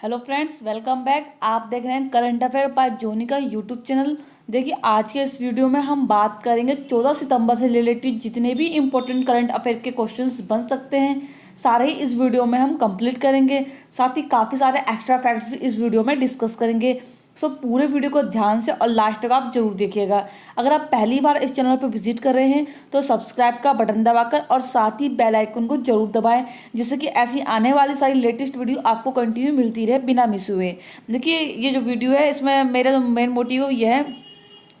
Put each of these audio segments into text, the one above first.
Hello friends, welcome back. आप देख रहे हैं करंट अफेयर बाय जोनी का यूट्यूब चैनल। देखिए, आज के इस वीडियो में हम बात करेंगे 14 सितंबर से रिलेटेड जितने भी इंपॉर्टेंट करंट अफेयर के क्वेश्चंस बन सकते हैं, सारे ही इस वीडियो में हम कंप्लीट करेंगे। साथ ही काफ़ी सारे एक्स्ट्रा फैक्ट्स भी इस वीडियो में डिस्कस करेंगे। सो पूरे वीडियो को ध्यान से और लास्ट तक आप जरूर देखिएगा। अगर आप पहली बार इस चैनल पर विजिट कर रहे हैं तो सब्सक्राइब का बटन दबाकर और साथ ही बेल आइकन को जरूर दबाएं, जिससे कि ऐसी आने वाली सारी लेटेस्ट वीडियो आपको कंटिन्यू मिलती रहे बिना मिस हुए। देखिए, ये जो वीडियो है इसमें मेरा जो मेन मोटिव ये है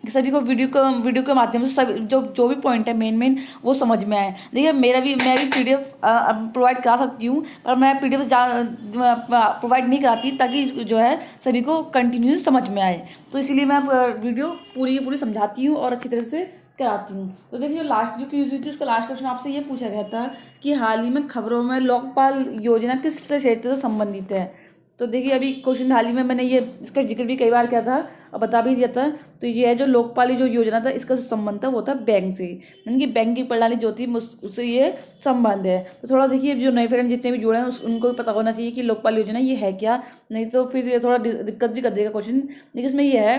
कि सभी को वीडियो के माध्यम से सभी जो जो भी पॉइंट है मेन वो समझ में आए। देखिए, मैं भी पीडीएफ प्रोवाइड करा सकती हूँ, पर मैं पीडीएफ प्रोवाइड नहीं कराती ताकि जो है सभी को कंटिन्यू समझ में आए। तो इसीलिए मैं वीडियो पूरी की पूरी समझाती हूँ और अच्छी तरह से कराती हूँ। तो देखिए, जो लास्ट जो क्यूज हुई थी उसका लास्ट क्वेश्चन आपसे ये पूछा गया था कि हाल ही में खबरों में लोकपाल योजना किस क्षेत्र से संबंधित है। तो देखिए, अभी क्वेश्चन हाल ही में मैंने ये इसका जिक्र भी कई बार किया था और बता भी दिया था। तो ये है जो लोकपाल जो योजना था, इसका जो संबंध था वो था बैंक से, यानी कि बैंकिंग प्रणाली जो थी उससे ये संबंध है। तो थोड़ा देखिए, जो नए फ्रेंड जितने भी जुड़े हैं उनको भी पता होना चाहिए कि लोकपाल योजना ये है क्या, नहीं तो फिर ये थोड़ा दिक्कत भी कर देगा क्वेश्चन। लेकिन इसमें ये है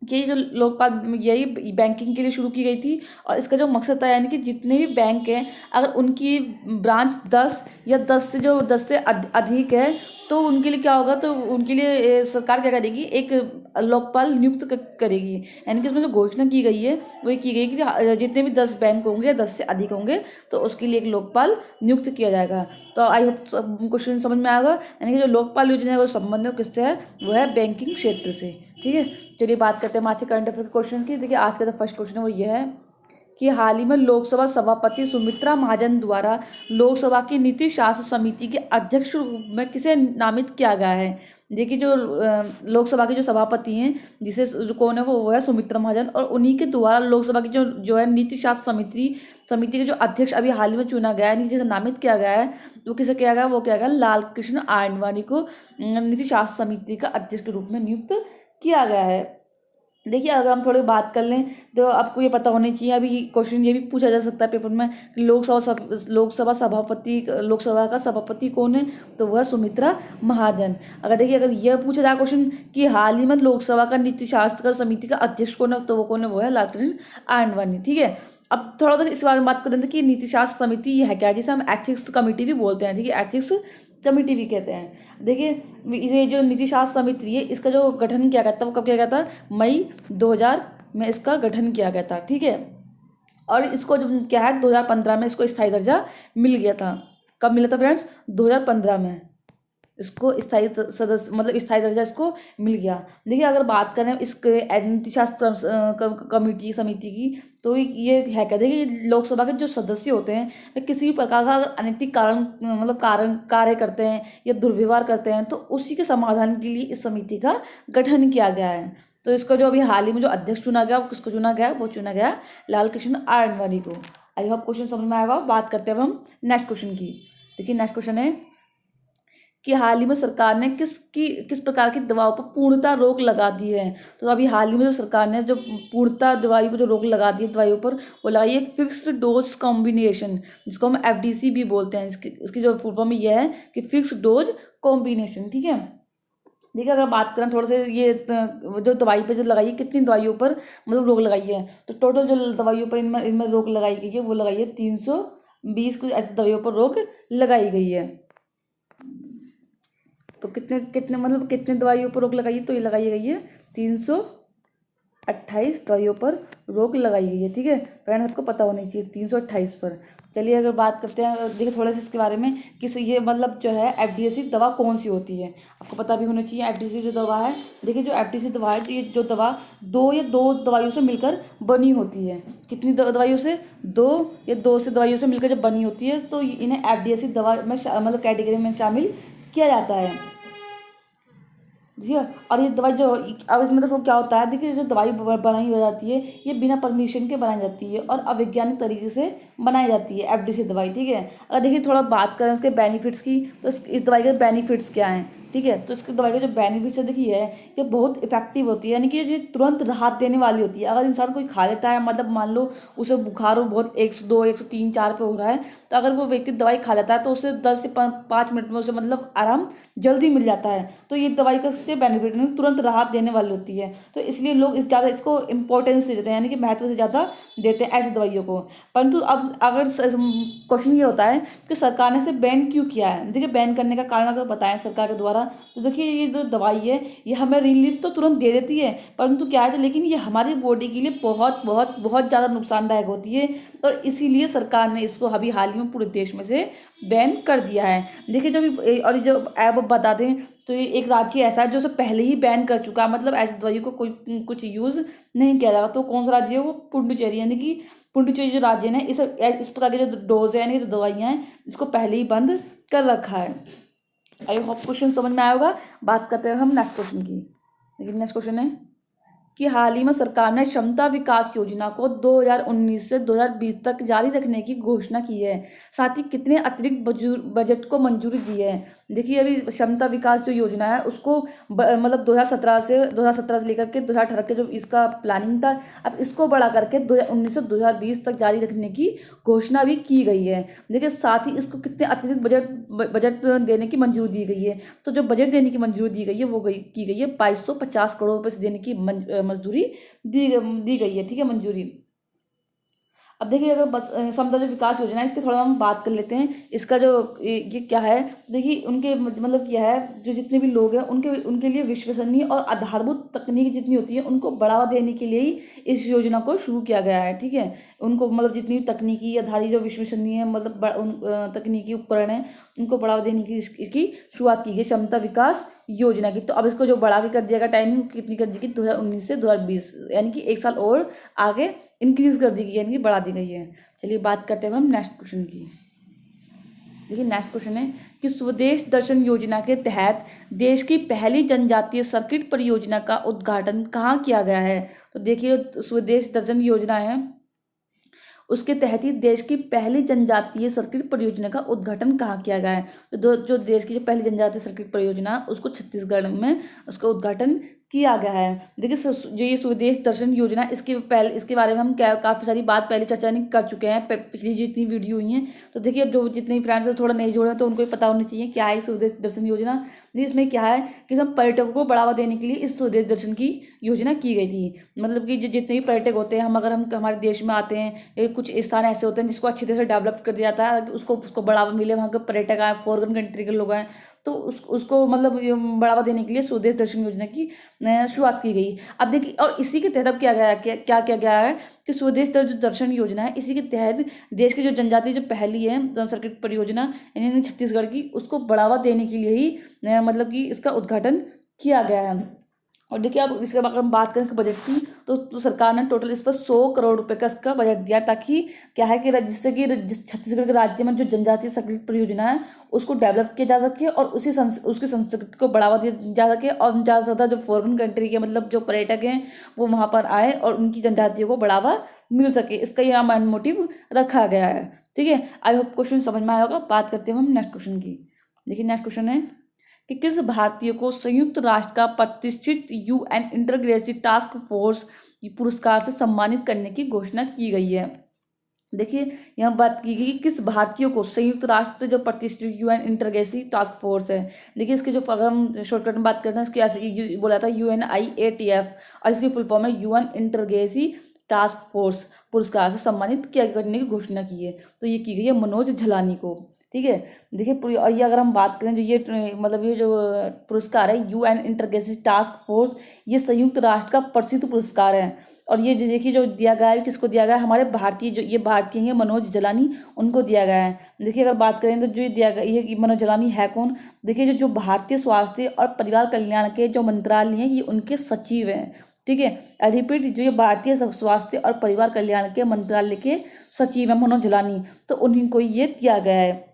कि जो लोकपाल यही बैंकिंग के लिए शुरू की गई थी और इसका जो मकसद था, यानी कि जितने भी बैंक हैं अगर उनकी ब्रांच 10 या 10 से अधिक है तो उनके लिए क्या होगा, तो उनके लिए सरकार क्या करेगी, एक लोकपाल नियुक्त करेगी। यानी कि उसमें जो घोषणा की गई है वो की गई कि जितने भी 10 बैंक होंगे या 10 से अधिक होंगे तो उसके लिए एक लोकपाल नियुक्त किया जाएगा। तो आई होप क्वेश्चन समझ में आएगा। यानी कि जो लोकपाल योजना है वो संबंध किससे है, वो है बैंकिंग क्षेत्र से। ठीक है, चलिए बात करते हैं आज के करंट अफेयर के क्वेश्चन की। देखिए, आज का जो फर्स्ट क्वेश्चन है वो ये है कि हाल ही में लोकसभा सभापति सुमित्रा महाजन द्वारा लोकसभा की नीति शास्त्र समिति के अध्यक्ष रूप में किसे नामित किया गया है। देखिए, जो लोकसभा के जो सभापति हैं जिसे जो कौन है वो है सुमित्रा महाजन, और उन्हीं के द्वारा लोकसभा की जो है नीति शास्त्र समिति के जो अध्यक्ष अभी हाल ही में चुना गया है, जिसे नामित किया गया है, वो किसे किया गया, वो किया गया लाल कृष्ण आडवाणी को नीति शास्त्र समिति का अध्यक्ष के रूप में नियुक्त किया गया है। देखिए, अगर हम थोड़ी बात कर लें तो आपको ये पता होनी चाहिए, अभी क्वेश्चन ये भी पूछा जा सकता है पेपर में कि लोकसभा का सभापति कौन है, तो वह सुमित्रा महाजन। अगर यह पूछा जाए क्वेश्चन कि हाल ही में लोकसभा का नीति शास्त्र समिति का अध्यक्ष कौन है, तो वो कौन है, वो है लालकृष्ण आडवाणी। ठीक है, अब थोड़ा सा इस बारे में बात कर देते हैं कि नीति शास्त्र समिति है क्या, जिसे हम एथिक्स कमेटी भी बोलते हैं। ठीक है, एथिक्स कमेटी भी कहते हैं। देखिए, इसे जो नीति शास्त्र समिति है इसका जो गठन किया गया था वो कब किया गया था, मई 2000 में इसका गठन किया गया था। ठीक है, और इसको जो क्या है 2015 में इसको स्थायी दर्जा मिल गया था। कब मिला था फ्रेंड्स, 2015 में इसको स्थायी सदस्य मतलब स्थायी दर्जा इसको मिल गया। देखिए, अगर बात करें इसके नीति शास्त्र कमेटी समिति की, तो ये है क्या, देखिए लोकसभा के जो सदस्य होते हैं वे किसी भी प्रकार का अनैतिक कार्य करते हैं या दुर्व्यवहार करते हैं तो उसी के समाधान के लिए इस समिति का गठन किया गया है। तो इसका जो अभी हाल ही में जो अध्यक्ष चुना गया वो किसको चुना गया, वो चुना गया लाल कृष्ण आडवाणी को। आई होप क्वेश्चन समझ में आएगा। बात करते हैं अब हम नेक्स्ट क्वेश्चन की। देखिए, नेक्स्ट क्वेश्चन है कि हाल ही में सरकार ने किस प्रकार की दवाओं पर पूर्णतः रोक लगा दी है। तो अभी हाल ही में जो सरकार ने जो पूर्णतः दवाई पर जो रोक लगा दी है दवाइयों पर, वो लगाई है फिक्स्ड डोज कॉम्बिनेशन, जिसको हम एफडीसी भी बोलते हैं। इसकी जो फुल फॉर्म यह है कि फिक्स्ड डोज कॉम्बिनेशन। ठीक है, देखिए, अगर बात करें थोड़ा सा ये जो दवाई पे जो लगाई है, कितनी दवाइयों पर मतलब रोक लगाई है, तो टोटल जो दवाइयों पर इनमें रोक लगाई गई है वो लगाई है 320 कुछ ऐसी दवाइयों पर रोक लगाई गई है। तो कितने दवाइयों पर रोक लगाई है, तो ये लगाई गई है 328 दवाइयों पर रोक लगाई गई है। ठीक है फ्रेंड, आपको पता होनी चाहिए 328 पर। चलिए, अगर बात करते हैं देखिए थोड़ा सा इसके बारे में कि ये मतलब जो है एफडीसी दवा कौन सी होती है, आपको पता भी होना चाहिए। एफडीसी जो दवा है, देखिए जो एफडीसी दवा है, तो ये जो दवा दो दवाइयों से मिलकर बनी होती है। कितनी दवाइयों से, दो से दवाइयों से मिलकर जब बनी होती है तो इन्हें एफडीसी दवा में मतलब कैटेगरी में शामिल किया जाता है। ठीक है, और ये दवाई जो अब इसमें तो क्या होता है, देखिए जो दवाई बनाई हो जाती है ये बिना परमिशन के बनाई जाती है और अवैज्ञानिक तरीके से बनाई जाती है एफडीसी दवाई। ठीक है, अगर देखिए थोड़ा बात करें उसके बेनिफिट्स की, तो इस दवाई के बेनिफिट्स क्या हैं। ठीक है। तो इसकी दवाई का जो बेनिफिट्स है देखिए है, ये बहुत इफेक्टिव होती है, यानी कि ये तुरंत राहत देने वाली होती है। अगर इंसान कोई खा लेता है, मतलब मान लो उसे बुखार हो बहुत 102 103 4 पे हो रहा है, तो अगर वो व्यक्ति दवाई खा लेता है तो उसे 10 से 5 मिनट में उसे मतलब आराम जल्दी मिल जाता है। तो ये दवाई का इससे बेनिफिट है, तुरंत राहत देने वाली होती है। तो इसलिए लोग इस ज़्यादा इसको इंपॉर्टेंस देते हैं, यानी कि महत्व से ज़्यादा देते हैं ऐसी दवाइयों को। परंतु अब अगर क्वेश्चन ये होता है कि सरकार ने इसे बैन क्यों किया है। देखिए बैन करने का कारण अगर बताएं सरकार के द्वारा, तो देखिए ये जो दवाई है ये हमें रिलीफ तो तुरंत दे देती है, परंतु क्या है, लेकिन ये हमारी बॉडी के लिए बहुत बहुत बहुत ज़्यादा नुकसानदायक होती है। और इसीलिए सरकार ने इसको अभी हाल ही में पूरे देश में से बैन कर दिया है। देखिए और जो ऐप बता दें तो ये एक राज्य ऐसा है जो उसे पहले ही बैन कर चुका है, मतलब ऐसी दवाइयों को कोई कुछ यूज़ नहीं किया जाएगा। तो कौन सा राज्य है वो पुडुचेरी, यानी कि पुडुचेरी जो राज्य है इस प्रकार के जो डोज है यानी जो दवाइयाँ हैं इसको पहले ही बंद कर रखा है। आई होप क्वेश्चन समझ में आया होगा। बात करते हैं हम नेक्स्ट क्वेश्चन की। देखिए नेक्स्ट क्वेश्चन है कि हाल ही में सरकार ने क्षमता विकास योजना को 2019 से 2020 तक जारी रखने की घोषणा की है। साथ ही कितने अतिरिक्त बजट को मंजूरी दी है। देखिए अभी क्षमता विकास जो योजना है उसको मतलब 2017 से लेकर के 2018 के जो इसका प्लानिंग था, अब इसको बढ़ा करके 2019 से 2020 तक जारी रखने की घोषणा भी की गई है। देखिए साथ ही इसको कितने अतिरिक्त बजट देने की मंजूरी दी गई है। तो जो बजट देने की मंजूरी दी गई है वो की गई है 2250 करोड़ रुपये से देने की मजदूरी दी गई है। ठीक है, मंजूरी। अब देखिए अगर बस समता जो विकास योजना है इसके थोड़ा हम बात कर लेते हैं। इसका जो ये क्या है, देखिए उनके मतलब क्या है, जो जितने भी लोग हैं उनके लिए विश्वसनीय और आधारभूत तकनीक जितनी होती है उनको बढ़ावा देने के लिए ही इस योजना को शुरू किया गया है। ठीक है, उनको मतलब जितनी तकनीकी आधारित जो विश्वसनीय मतलब तकनीकी उपकरण है उनको बढ़ावा देने की इसकी शुरुआत की गई क्षमता विकास योजना की। तो अब इसको जो बढ़ा के कर दिया गया, टाइमिंग कितनी कर दी गई 2019 से 2020, यानी कि 1 साल और आगे इंक्रीज कर दी गई, यानी कि बढ़ा दी गई है। चलिए बात करते हैं हम नेक्स्ट क्वेश्चन की। देखिए नेक्स्ट क्वेश्चन है कि स्वदेश दर्शन योजना के तहत देश की पहली जनजातीय सर्किट परियोजना का उद्घाटन कहाँ किया गया है। तो देखिए स्वदेश दर्शन योजना है उसके तहत ही देश की पहली जनजातीय सर्किट परियोजना का उद्घाटन कहाँ किया गया है। तो जो देश की जो पहली जनजातीय सर्किट परियोजना उसको छत्तीसगढ़ में उसका उद्घाटन किया गया है। देखिए जो ये स्वदेश दर्शन योजना इसके बारे में हम काफ़ी सारी बात पहले चर्चा नहीं कर चुके हैं पिछली जितनी वीडियो हुई हैं। तो देखिए अब जो जितने फ्रेंड्स थोड़ा नहीं जुड़े हैं तो उनको भी पता होना चाहिए क्या है स्वदेश दर्शन योजना। इसमें क्या है कि हम पर्यटकों को बढ़ावा देने के लिए इस स्वदेश दर्शन की योजना की गई थी। मतलब कि जितने भी पर्यटक होते हैं, अगर हम हमारे देश में आते हैं, कुछ स्थान ऐसे होते हैं जिसको अच्छी तरह से डेवलप कर दिया जाता है, उसको बढ़ावा मिले, वहाँ के पर्यटक आए, फॉरेन कंट्री के लोग आए, तो उसको मतलब बढ़ावा देने के लिए स्वदेश दर्शन योजना की शुरुआत की गई। अब देखिए और इसी के तहत अब क्या किया गया है कि स्वदेश दर्शन योजना है, इसी के तहत देश की जो जनजाति जो पहली है जन सर्किट परियोजना यानी छत्तीसगढ़ की, उसको बढ़ावा देने के लिए ही मतलब कि इसका उद्घाटन किया गया है। और देखिए अब इसके बाद हम बात करें बजट की, तो सरकार ने टोटल इस पर 100 करोड़ रुपए का इसका बजट दिया, ताकि क्या है कि जिससे कि छत्तीसगढ़ के राज्य में जो जनजातीय सर्किट परियोजना है उसको डेवलप किया जा सके और उसकी संस्कृति को बढ़ावा दिया जा सके, और ज़्यादा से ज़्यादा जो फॉरेन कंट्री के मतलब जो पर्यटक हैं वो वहाँ पर आए और उनकी जनजातियों को बढ़ावा मिल सके। इसका यह मेन मोटिव रखा गया है। ठीक है, आई होप क्वेश्चन समझ में आया होगा। बात करते हैं हम नेक्स्ट क्वेश्चन की। देखिए नेक्स्ट क्वेश्चन है कि किस भारतीय को संयुक्त राष्ट्र का प्रतिष्ठित UN इंटरग्रेसी टास्क फोर्स पुरस्कार से सम्मानित करने की घोषणा की गई है। देखिए यहाँ बात की गई किस भारतीय को संयुक्त राष्ट्र जो प्रतिष्ठित UN इंटरग्रेसी टास्क फोर्स है। देखिए इसके जो अगर हम शॉर्टकट में बात करते हैं इसकी ऐसे बोला था UNIATF, और इसकी फुल फॉर्म है UN इंटरग्रेसी टास्क फोर्स पुरस्कार से सम्मानित किया करने की घोषणा की है। तो ये की गई है मनोज झलानी को। ठीक है, देखिए और ये अगर हम बात करें जो ये मतलब ये जो पुरस्कार है UN इंटरग्रेसी टास्क फोर्स, ये संयुक्त राष्ट्र का प्रसिद्ध पुरस्कार है। और ये देखिए जो दिया गया है किसको दिया गया है, हमारे भारतीय जो ये भारतीय हैं मनोज झलानी, उनको दिया गया है। देखिए अगर बात करें तो जो दिया गया ये मनोज झलानी है कौन। देखिए जो भारतीय स्वास्थ्य और परिवार कल्याण के जो मंत्रालय हैं ये उनके सचिव हैं। ठीक है, आई रिपीट, जो ये भारतीय स्वास्थ्य और परिवार कल्याण के मंत्रालय के सचिव हैं मनोज झलानी, तो उन्हीं को ये दिया गया है।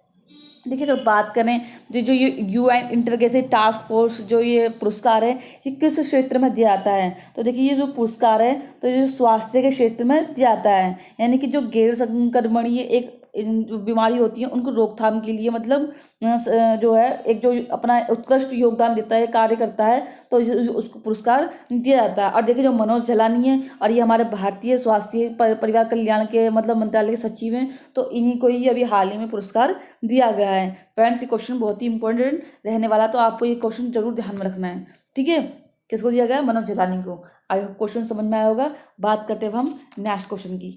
देखिए अगर बात करें जो ये UN इंटरग्रेसी टास्क फोर्स जो ये पुरस्कार है ये किस क्षेत्र में दिया जाता है। तो देखिए ये जो पुरस्कार है तो ये स्वास्थ्य के क्षेत्र में दिया जाता है, यानी कि जो गैर संक्रमणीय जो बीमारी होती है उनको रोकथाम के लिए मतलब जो है एक जो अपना उत्कृष्ट योगदान देता है, कार्य करता है, तो उसको पुरस्कार दिया जाता है। और देखिए जो मनोज झलानी है और ये हमारे भारतीय स्वास्थ्य परिवार कल्याण के मतलब मंत्रालय के सचिव हैं, तो इन्हीं को ही अभी हाल ही में पुरस्कार दिया गया है। फ्रेंड्स ये क्वेश्चन बहुत ही इंपॉर्टेंट रहने वाला, तो आपको ये क्वेश्चन जरूर ध्यान में रखना है, ठीक है। किसको दिया गया? मनोज झलानी को। आई होप क्वेश्चन समझ में आया होगा। बात करते हैं हम नेक्स्ट क्वेश्चन की।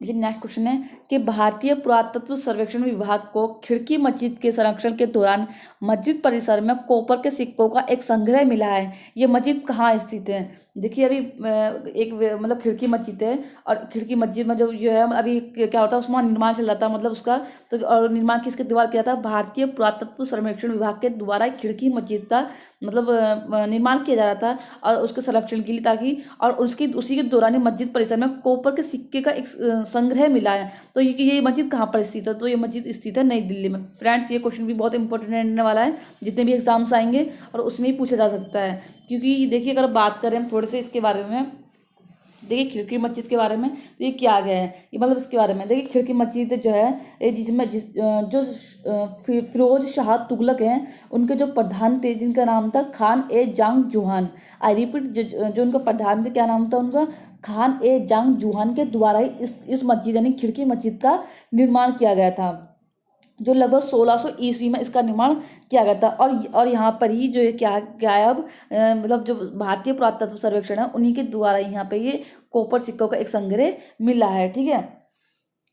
देखिए नेक्स्ट क्वेश्चन है कि भारतीय पुरातत्व सर्वेक्षण विभाग को खिड़की मस्जिद के संरक्षण के दौरान मस्जिद परिसर में कॉपर के सिक्कों का एक संग्रह मिला है। ये मस्जिद कहाँ स्थित है? देखिए अभी एक मतलब खिड़की मस्जिद है, और खिड़की मस्जिद में जो है अभी क्या होता है उसमें निर्माण चल रहा था, मतलब उसका तो और निर्माण किसके द्वारा किया था? भारतीय पुरातत्व सर्वेक्षण विभाग के द्वारा खिड़की मस्जिद का मतलब निर्माण किया जा रहा था और उसके संरक्षण के लिए, ताकि और उसी के दौरान मस्जिद परिसर में कॉपर के सिक्के का एक संग्रह मिला है। तो ये मस्जिद कहाँ पर स्थित है? तो ये मस्जिद स्थित है नई दिल्ली में। फ्रेंड्स ये क्वेश्चन भी बहुत इंपॉर्टेंट रहने वाला है, जितने भी एग्जाम्स आएंगे और उसमें ही पूछा जा सकता है। क्योंकि देखिए अगर बात करें हम थोड़े से इसके बारे में, देखिए खिड़की मस्जिद के बारे में, तो ये क्या गया है ये मतलब इसके बारे में। देखिए खिड़की मस्जिद जो है जिसमें जो फिरोज शाह तुगलक हैं उनके जो प्रधान थे, जिनका नाम था खान ए जांग जुहान। आई रिपीट, जो उनका प्रधान थे क्या नाम था उनका? खान ए जांग जुहान के द्वारा ही इस मस्जिद यानी खिड़की मस्जिद का निर्माण किया गया था, जो लगभग 1600 ईस्वी में इसका निर्माण किया गया था। और यहाँ पर ही जो है क्या है अब मतलब जो भारतीय पुरातत्व सर्वेक्षण है उन्हीं के द्वारा यहाँ पे ये कॉपर सिक्कों का एक संग्रह मिला है, ठीक है।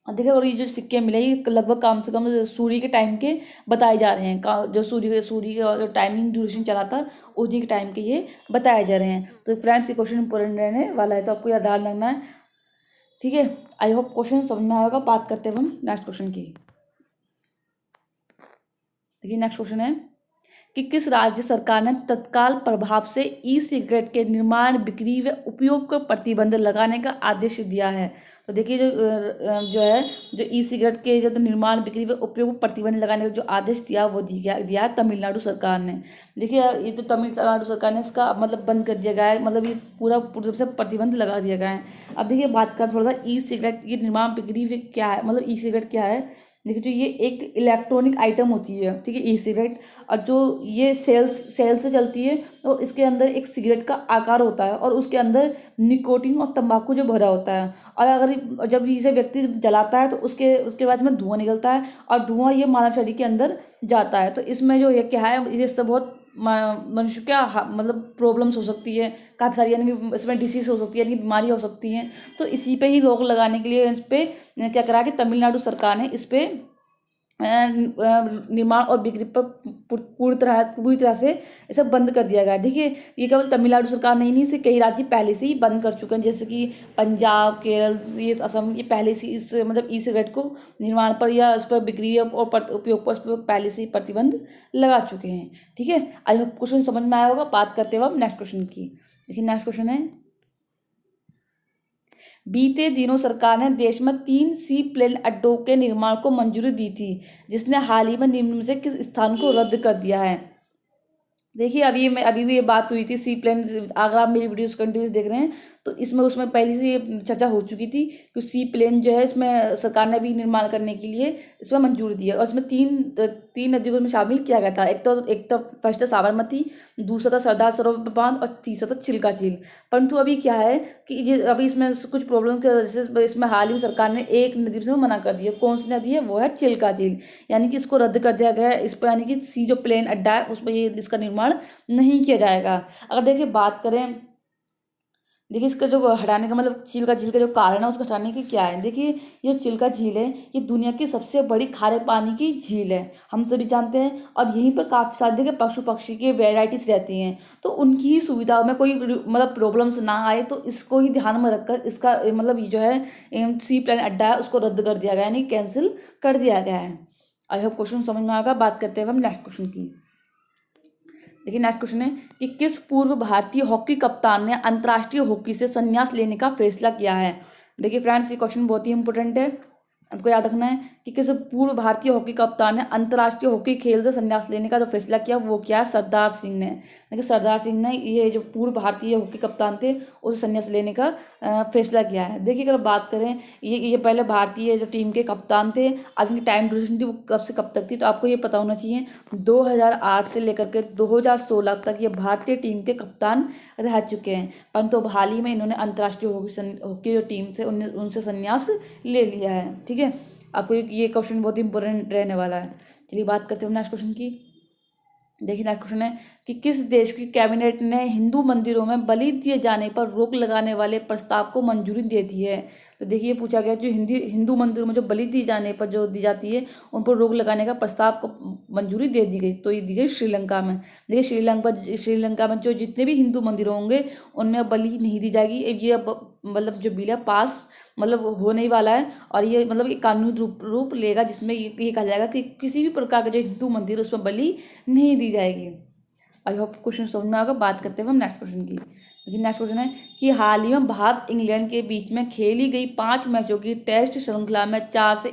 देखिए और ये जो सिक्के मिले ये लगभग कम से कम सूर्य के टाइम के बताए जा रहे हैं, जो सूर्य का जो टाइमिंग ड्यूरेशन चला था उसी के टाइम के ये बताए जा रहे हैं। तो फ्रेंड्स ये क्वेश्चन इंपॉर्टेंट रहने वाला है, तो आपको याद रखना है, ठीक है। आई होप क्वेश्चन समझ में आएगा। बात करते हैं हम नेक्स्ट क्वेश्चन की। देखिए नेक्स्ट क्वेश्चन है कि किस राज्य सरकार ने तत्काल प्रभाव से ई सिगरेट के निर्माण, बिक्री व उपयोग पर प्रतिबंध लगाने का आदेश दिया है? तो देखिए जो ई सिगरेट के जो निर्माण, बिक्री व उपयोग पर प्रतिबंध लगाने का जो आदेश दिया वो दिया है तमिलनाडु सरकार ने। देखिए ये तो तमिलनाडु सरकार ने इसका मतलब बंद कर दिया गया है, मतलब ये पूरा से प्रतिबंध लगा दिया गया है। अब देखिए बात कर थोड़ा सा ई सिगरेट की निर्माण, बिक्री क्या है, मतलब ई सिगरेट क्या है। देखिए जो ये एक इलेक्ट्रॉनिक आइटम होती है, ठीक है, ई सिगरेट, और जो ये सेल्स से चलती है, और इसके अंदर एक सिगरेट का आकार होता है और उसके अंदर निकोटीन और तंबाकू जो भरा होता है। और अगर जब इसे व्यक्ति जलाता है तो उसके बाद में धुआं निकलता है और धुआं ये मानव शरीर के अंदर जाता है। तो इसमें जो ये क्या है, इससे बहुत मनुष्य क्या मतलब प्रॉब्लम्स हो सकती है काफ़ी सारी, यानी कि इसमें डिसीज हो सकती है, यानी कि बीमारी हो सकती हैं। तो इसी पे ही रोक लगाने के लिए इस पर क्या करा कि तमिलनाडु सरकार ने इस पर निर्माण और बिक्री पर पूरी तरह से इसे बंद कर दिया गया। देखिए ये केवल तमिलनाडु सरकार नहीं, इसे कई राज्य पहले से ही बंद कर चुके हैं, जैसे कि पंजाब, केरल, ये असम, ये पहले से इस मतलब ई सिगरेट को निर्माण पर या इस पर बिक्री और उपयोग पर इस पर पहले से ही प्रतिबंध लगा चुके हैं, ठीक है। आई होप क्वेश्चन समझ में आया होगा। बात करते हुए अब नेक्स्ट क्वेश्चन की। देखिए नेक्स्ट क्वेश्चन है, बीते दिनों सरकार ने देश में 3 सी प्लेन अड्डों के निर्माण को मंजूरी दी थी, जिसने हाल ही में निम्न में से किस स्थान को रद्द कर दिया है? देखिए अभी भी ये बात हुई थी सी प्लेन, अगर आप मेरी वीडियोस कंटिन्यूस देख रहे हैं तो उसमें पहले से ये चर्चा हो चुकी थी कि सी प्लेन जो है इसमें सरकार ने भी निर्माण करने के लिए इसमें मंजूरी दी है, और इसमें तीन नदियों में शामिल किया गया था। एक तो फर्स्ट है साबरमती, दूसरा था सरदार सरोवर बांध और तीसरा था चिल्का झील। परंतु अभी क्या है कि अभी इसमें कुछ प्रॉब्लम की वजह से इसमें हाल ही में सरकार ने एक नदी से मना कर दिया। कौन सी नदी है? वो है चिल्का झील, यानी कि इसको रद्द कर दिया गया है। इस पर यानी कि सी जो प्लेन अड्डा है उस पर ये इसका निर्माण नहीं किया जाएगा। अगर देखिए बात करें, देखिए इसका जो हटाने का मतलब चिल्का झील का जो कारण है उसको हटाने की क्या है। देखिए ये चिल्का झील है, ये दुनिया की सबसे बड़ी खारे पानी की झील है, हम सभी जानते हैं। और यहीं पर काफ़ी सारे देखिए पशु पक्षी की वेराइटीज रहती हैं, तो उनकी ही सुविधा में कोई मतलब प्रॉब्लम्स ना आए, तो इसको ही ध्यान में रखकर इसका मतलब ये जो है सी प्लेन अड्डा है उसको रद्द कर दिया गया, यानी कैंसिल कर दिया गया है। आई होप क्वेश्चन समझ में आएगा। बात करते हैं हम नेक्स्ट क्वेश्चन की। देखिए नेक्स्ट क्वेश्चन है कि किस पूर्व भारतीय हॉकी कप्तान ने अंतर्राष्ट्रीय हॉकी से संन्यास लेने का फैसला किया है? देखिए फ्रेंड्स ये क्वेश्चन बहुत ही इंपॉर्टेंट है, आपको याद रखना है कि किस पूर्व भारतीय हॉकी कप्तान ने अंतर्राष्ट्रीय हॉकी खेल से संन्यास लेने का जो फैसला किया वो क्या है, सरदार सिंह ने। देखिए सरदार सिंह ने ये जो पूर्व भारतीय हॉकी कप्तान थे उसे संन्यास लेने का फैसला किया है। देखिए अगर बात करें ये पहले भारतीय जो टीम के कप्तान थे, अब इनकी टाइम ड्यूरेशन थी वो कब से कब तक थी, तो आपको ये पता होना चाहिए 2008 से लेकर के 2016 तक ये भारतीय टीम के कप्तान रह चुके हैं। परंतु अब हाल ही में इन्होंने अंतर्राष्ट्रीय हॉकी जो टीम से उनसे संन्यास ले लिया है। ठीक है, आपको ये क्वेश्चन बहुत इंपॉर्टेंट रहने वाला है। चलिए बात करते हैं नेक्स्ट क्वेश्चन की। देखिए नेक्स्ट क्वेश्चन है कि किस देश की कैबिनेट ने हिंदू मंदिरों में बलि दिए जाने पर रोक लगाने वाले प्रस्ताव को मंजूरी दे दी है। तो देखिए पूछा गया जो हिंदू मंदिरों में जो बलि दी जाने पर जो दी जाती है उन पर रोक लगाने का प्रस्ताव को मंजूरी दे दी गई, तो ये दी गई श्रीलंका में। देखिए श्रीलंका में जो जितने भी हिंदू मंदिर होंगे उनमें बलि नहीं दी जाएगी। ये मतलब जो बिल है पास मतलब होने ही वाला है और ये मतलब एक कानूनी रूप लेगा जिसमें ये कहा जाएगा कि किसी भी प्रकार के जो हिंदू मंदिर उसमें बलि नहीं दी जाएगी। आई होप क्वेश्चन समझ में आएगा। बात करते हैं हम नेक्स्ट क्वेश्चन की। लेकिन नेक्स्ट क्वेश्चन है कि हाल ही में भारत इंग्लैंड के बीच में खेली गई 5 मैचों की टेस्ट श्रृंखला में 4 से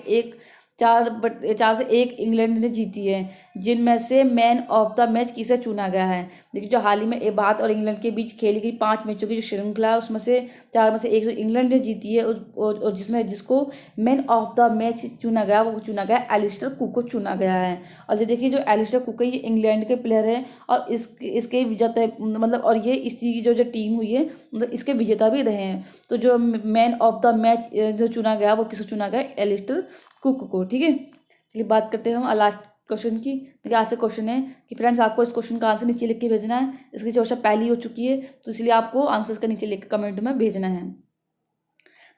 1 इंग्लैंड ने जीती है, जिनमें से मैन ऑफ द मैच किसे चुना गया है। देखिए जो हाल ही में भारत और इंग्लैंड के बीच खेली गई 5 मैचों की जो श्रृंखला है उसमें से 4 में से 1 इंग्लैंड ने जीती है और जिसको मैन ऑफ द मैच चुना गया वो चुना गया एलिस्टर कुक को चुना गया है। और जो देखिए जो एलिस्टर कुक है ये इंग्लैंड के प्लेयर है और इसके विजेता मतलब और ये इसी की जो टीम हुई है मतलब इसके विजेता भी रहे हैं। तो जो मैन ऑफ द मैच जो चुना गया वो किसे चुना गया, एलिस्टर कुक को। ठीक है, चलिए बात करते हैं हम लास्ट क्वेश्चन की। देखिए आज से क्वेश्चन है कि फ्रेंड्स आपको इस क्वेश्चन का आंसर नीचे लिख के भेजना है। इसकी चर्चा पहली हो चुकी है तो इसलिए आपको आंसर्स का नीचे लिख के कमेंट में भेजना है।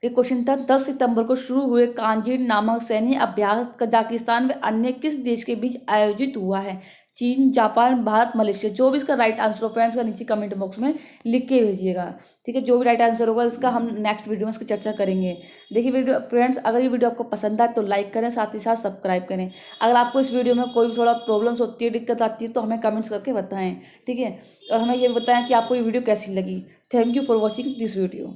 ये क्वेश्चन था 10 सितंबर को शुरू हुए कांजीर नामक सैन्य अभ्यास कजाकिस्तान व अन्य किस देश के बीच आयोजित हुआ है, चीन, जापान, भारत, मलेशिया। जो भी इसका राइट आंसर हो फ्रेंड्स का नीचे कमेंट बॉक्स में लिख के भेजिएगा। ठीक है, जो भी राइट आंसर होगा इसका हम नेक्स्ट वीडियो में इसकी चर्चा करेंगे। देखिए वीडियो फ्रेंड्स अगर ये वीडियो आपको पसंद आए तो लाइक करें, साथ ही साथ सब्सक्राइब करें। अगर आपको इस वीडियो में कोई भी थोड़ा प्रॉब्लम्स होती है, दिक्कत आती है तो हमें कमेंट्स करके बताएं। ठीक है, और हमें ये बताएं कि आपको ये वीडियो कैसी लगी। Thank you for watching this video.